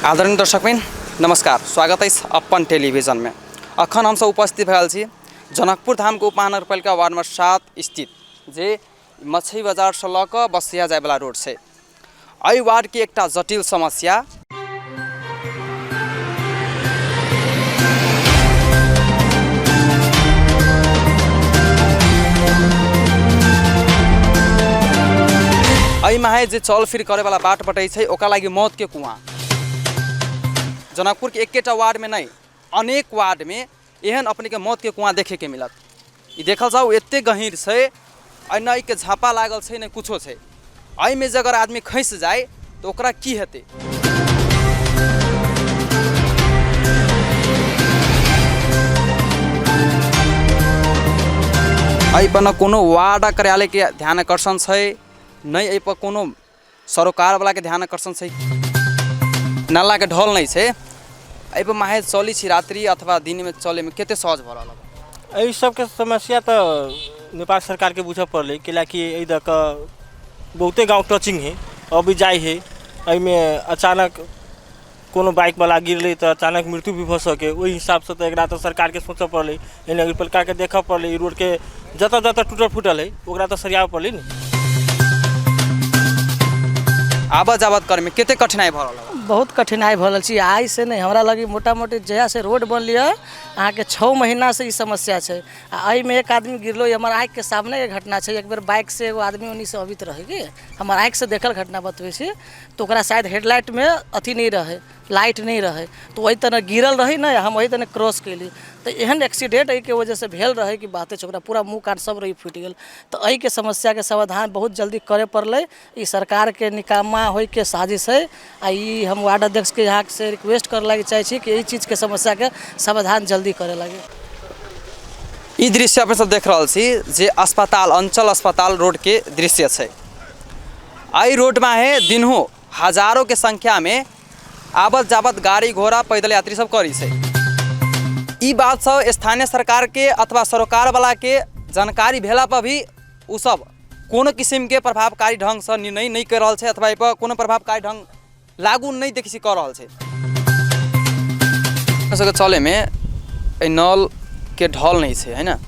आदरणीय दर्शकबिन नमस्कार, स्वागत है अपन टेलीविजन में। अखन हम सब उपस्थित भल छी जनकपुर धाम के उपमहानगरपालिका वार्ड नंबर 7 स्थित जे मछली बाजार से लऽ कऽ बसिया जाय वाला रोड से एहि वार्ड के एकटा जटिल समस्या में है जे चल फिर करे वाला बाट बटे छै ओकरा लागि मौत के कुआं। जनकपुर के एकेटा वार्ड में नहीं अनेक वार्ड में एहन अपने के मौत के कुआं देखे के मिलत। ई देखल जाओ एते गहीर छै, नहीं के झापा लागल छै, नहीं कुछो छै। एहि में अगर आदमी खैस जाए तो ओकरा की हेतै। एहि पर न कोनो वार्ड कार्यालय के ध्यान आकर्षण छै, नहीं एहि पर कोनो सरोकार वाला के ध्यान आकर्षण छै। नाला के ढल नहीं छै। एहि पर माहे चली छी रात्रि अथवा दिन में चले में केते सहज भ रहल। एहि सब के समस्या तो नेपाल सरकार के बुझ पड़ले, कि एहि द क बहुते गांव टचिंग है, अभी जाए है। एहि में अचानक कोनो बाइक वाला गिरले तो अचानक मृत्यु भी भ सके। वही हिसाब से तो एकरा तो सरकार के सोच पड़ले, नगरपालिका के देख पड़ले। रोड के जत जत टूटल फूटल है ओकरा तो सरिया पड़ले न। आबत जाबत कर में केते कठिनाई भ रहल। बहुत कठिनाई भल छी। आई से नहीं हमरा लगी मोटा मोटी जहिया से रोड बनलिए अहाँ के 6 महीना से ई समस्या है। आई में एक आदमी गिरलो, हमार आँख के सामने के घटना है। एक बार बाइक से एगो आदमी उन्हीं से अबित रहे कि हमार आँख से देखल घटना बतवे छी, तो ओकरा शायद हेडलाइट में अथी नहीं रहे, लाइट नहीं रहे, तो वही तरह गिरल रही ना, हम वही तरह क्रॉस कैली तो एहन एक्सीडेंट एहि के वजह से भेल रहे कि बाते ओकरा पूरा मुँह कान सब रही फूट गल। तो एहि के समस्या के समाधान बहुत जल्दी करे पड़ले। ई सरकार के निकामा होय के साजिश है। आ ई हम वार्ड अध्यक्ष के यहाँ से रिक्वेस्ट कर लगे चाहे कि यही चीज़ के समस्या के समाधान जल्दी करे लगे। ई दृश्य अपने सब देख रहा छी जे अस्पताल अंचल अस्पताल रोड के दृश्य है। आई रोड में है दिनों हजारों के संख्या में आबत जाबत गाड़ी घोड़ा पैदल यात्री सब करी से। ई बात सब स्थानीय सरकार के अथवा सरोकार वाला के जानकारी भेला पर भी उ सब कोनो किस्म के प्रभावकारी ढंग से निर्णय नहीं कर रहा है अथवा एहि पर कोनो प्रभावकारी ढंग लागू नहीं देखी कर रहा है। चले में नल के ढल नहीं है ना।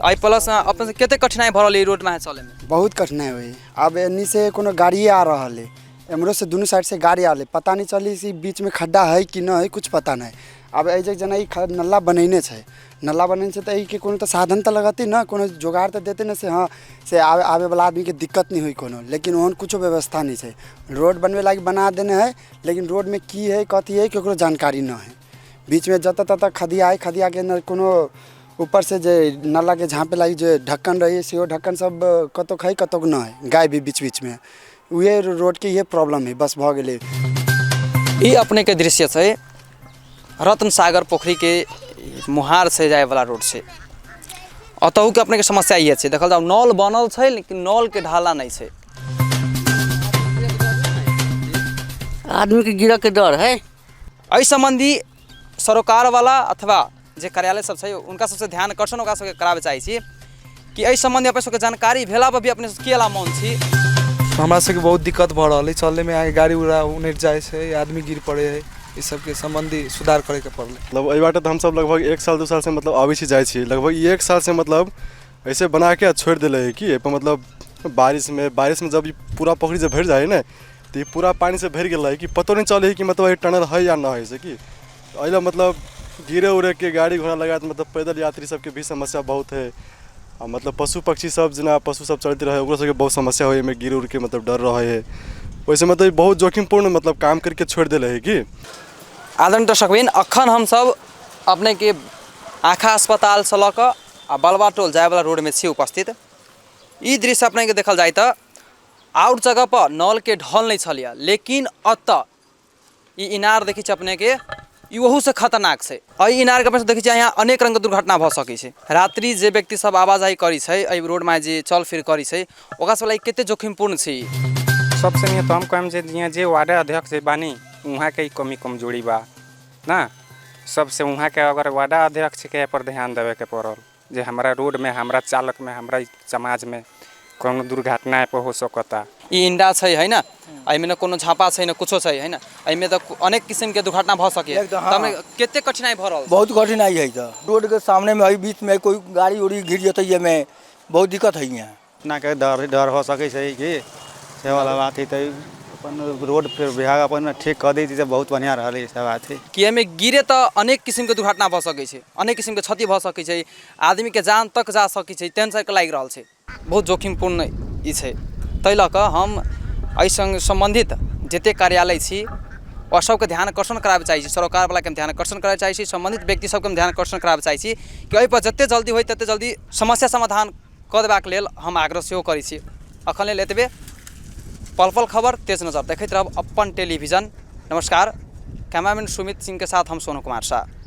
आई प्लस अपन केते कठिनाई भरल रोड में चले में बहुत कठिनाई हुई। अब एनी से कोनो गाड़ी आ रहा है, एमरो से दोनों साइड से गाड़ी आले, पता नहीं चली सी बीच में खड्डा है कि न है, कुछ पता नहीं। अब एहि जना ई नल्ला बनैने छै, नल्ला बनैने छै तो एहि के कोनो तो साधन तो लगती ना, कोनो जोगाड़ तो देते ना से हाँ से आवे वाला आदमी के दिक्कत नहीं हुई कोनो, लेकिन वहाँ कुछ व्यवस्था नहीं है। रोड बनवे लागी बना देने है, लेकिन रोड में की है कथी है केकरो जानकारी न है। बीच में जत तत खदिया के न कोनो ऊपर से जे नल्ला के झाँपे लागी जो ढक्कन रही से ढक्कन सब कतोक है कतोक न है, गाय भी बीच बीच में उहे रोड के ये प्रॉब्लम है बस भ गेले। ई अपने के दृश्य है रत्न सागर पोखरी के मुहार से जाए वाला रोड से। अतहु के अपने के समस्या ये है, देखल जाओ नल बनल है लेकिन नल के ढाला नहीं है। आदमी के गिरह के डर है। एहि संबंधी सरोकार वाला अथवा जे कार्यालय सब है उनका सबसे ध्यान आकर्षण ओकरा सबके करावे चाहे छी कि एहि संबंधी अपने सबके जानकारी भेला पर भी अपने सब केला मौन छी। हमरा सबके बहुत दिक्कत भ रहा है चलने में, आगे गाड़ी उड़ा उनट जाए से आदमी गिर पड़े है। इस सब के संबंधी सुधार करे के पड़ले। मतलब एहि बाटे तो हम सब लगभग 1 साल 2 साल से मतलब आबे छी जाए छी, लगभग 1 साल से मतलब ऐसे बना के छोड़ दिले है कि मतलब बारिश में जब पूरा पोखरी से भर जाए ना तो ये पूरा पानी से भर गया है कि पतो नहीं चले कि मतलब ये टनल है या ना है से कि अइला मतलब गिरे उड़े के गाड़ी घोड़ा लगा तो मतलब पैदल यात्री सबके भी समस्या बहुत है। और मतलब पशु पक्षी सब जना पशु सब चलते रहे ओकरो सबके बहुत समस्या हुई में गिर उड़ के मतलब डर रहा है। वैसे मतलब बहुत जोखिमपूर्ण मतलब काम करके छोड़ दिले है कि। आदरणीय दर्शकबिन अखन हम सब अपने के आँखा अस्पताल से लऽ कऽ आ बलवा टोल जाए वाला रोड में छी उपस्थित। ई दृश्य अपने के देखल जाए तो आउट जगह पर नल के ढल नहीं छलिया, लेकिन अत ई इनार देखी अपने के वहू से खतरनाक है। एहि इनार के देखी यहाँ अनेक रंग दुर्घटना भ सकै छै। रात्रि जे व्यक्ति सब आवाजाही करी छै एहि रोड में जे चल फिर करी छै ओकरा सब लागि केते जोखिमपूर्ण छै। सबसे नहीं तो हम कहम जे वार्ड अध्यक्ष बानी वहाँ के कमी कमजोरी बा ना, सबसे वहाँ के अगर वार्ड अध्यक्ष के पर ध्यान देवे के पड़ल जे हमारा रोड में हमारा चालक में हमारा समाज में कोनो दुर्घटना हो सकता। ई इंडा छै है ना, एहिमे न कोनो झापा छै न कुछो छै है ना, एहिमे तो अनेक किस्म के दुर्घटना भ सके। एकदम, हाँ। तमे केते कठिनाई भ रहल? बहुत कठिनाई है तो रोड के सामने में है, बीच में कोई गाड़ी उड़ी गिर जतै में बहुत दिक्कत है यहाँ। ना के डर हो सके छै कि से वाला बात है। तो अपन रोड फिर विभाग अपन ठीक कर दी तो बहुत बढ़िया रहले सब बात है कि एहिमे गिरे त अनेक किसिम के दुर्घटना भ सकै छै, अनेक किसिम के क्षति भ सकै छै, आदमी के जान तक जा सकै छै, टेंशन के लागि रहल छै, बहुत जोखिमपूर्ण ई छै। तै ल क हम एहि सम्बन्धित जते कार्यालय छी और सबके ध्यान आकर्षण कराबे चाहै छी, सरकार वाला के ध्यान आकर्षण कराबे चाहै छी, सम्बन्धित व्यक्ति सबके ध्यान आकर्षण कराबे चाहै छी कि एहि पर जते जल्दी होइ तते जल्दी समस्या समाधान क देबाक लेल हम आग्रह सेहो करै छी। अखन लेल एतबे। पल पल खबर तेज नजर देखैत रहब अपन टेलीविजन। नमस्कार। कैमरामैन सुमित सिंह के साथ हम सोनू कुमार शाह।